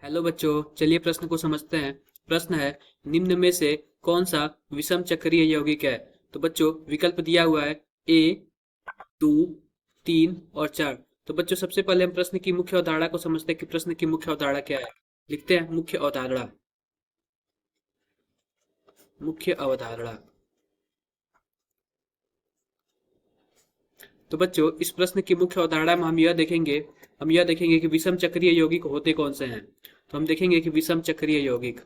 Hello बच्चों, चलिए प्रश्न को समझते हैं। प्रश्न है, निम्न में से कौन सा विषम चक्रीय यौगिक है। तो बच्चों विकल्प दिया हुआ है ए, 2, 3 और 4। तो बच्चों सबसे पहले हम प्रश्न की मुख्य अवधारणा को समझते हैं कि प्रश्न की मुख्य अवधारणा क्या है। लिखते हैं मुख्य अवधारणा। मुख्य अवधारणा। तो बच्चों इस प्रश्न की मुख्य अवधारणा में हम यह देखेंगे कि विषम चक्रीय यौगिक होते कौन से हैं। तो हम देखेंगे कि विषम चक्रीय यौगिक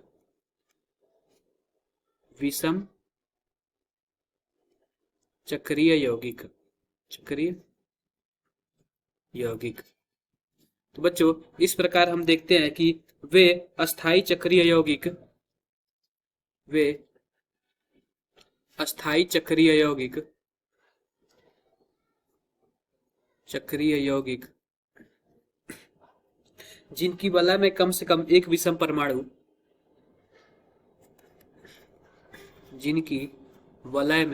चक्रीय यौगिक। तो बच्चों इस प्रकार हम देखते हैं कि वे अस्थाई चक्रीय यौगिक वे अस्थाई चक्रीय यौगिक जिनकी वलय में कम से कम एक विषम परमाणु जिनकी वलय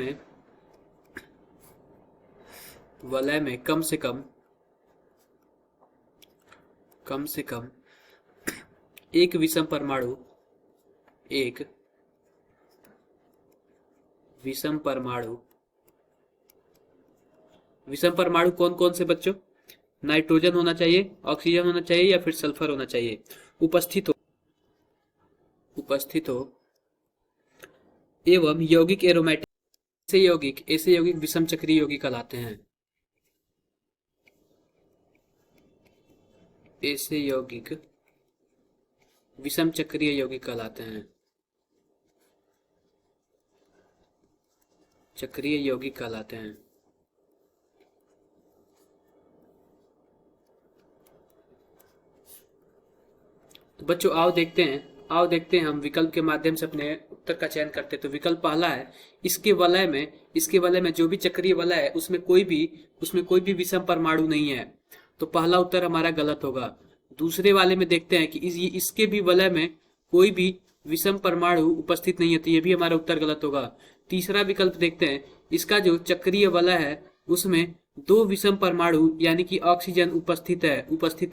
में कम से कम एक विषम परमाणु कौन कौन से बच्चों? नाइट्रोजन होना चाहिए, ऑक्सीजन होना चाहिए या फिर सल्फर होना चाहिए। उपस्थित हो एवं यौगिक एरोमेटिक। ऐसे यौगिक विषम चक्रीय यौगिक कहलाते हैं। ऐसे यौगिक विषम चक्रीय यौगिक कहलाते हैं। तो बच्चों आओ देखते हैं हम विकल्प के माध्यम से अपने उत्तर का चयन करते हैं। तो विकल्प पहला है, इसके वलय में जो भी चक्रीय वलय है उसमें कोई भी विषम परमाणु नहीं है। तो पहला उत्तर हमारा गलत होगा। दूसरे वाले में देखते हैं कि इसके भी वलय में कोई भी विषम परमाणु उपस्थित नहीं है, तो ये भी हमारा उत्तर गलत होगा। तीसरा विकल्प देखते हैं, इसका जो चक्रीय वलय है उसमें दो विषम परमाणु यानी कि ऑक्सीजन उपस्थित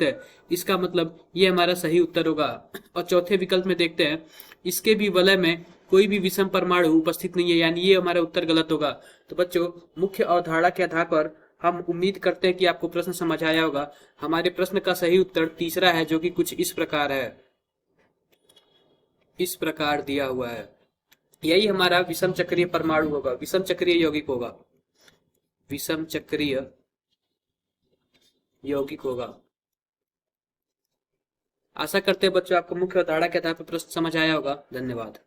है। इसका मतलब ये हमारा सही उत्तर होगा। और चौथे विकल्प में देखते हैं, इसके भी वलय में कोई भी विषम परमाणु उपस्थित नहीं है, यानी ये हमारा उत्तर गलत होगा। तो बच्चों मुख्य अवधारणा के आधार पर हम उम्मीद करते हैं कि आपको प्रश्न समझ आया होगा। हमारे प्रश्न का सही उत्तर तीसरा है, जो कि कुछ इस प्रकार दिया हुआ है। यही हमारा विषम चक्रीय परमाणु होगा, विषम चक्रीय यौगिक होगा। आशा करते हैं बच्चों आपको मुख्य अवधारणा के आधार पर प्रश्न समझ आया होगा। धन्यवाद।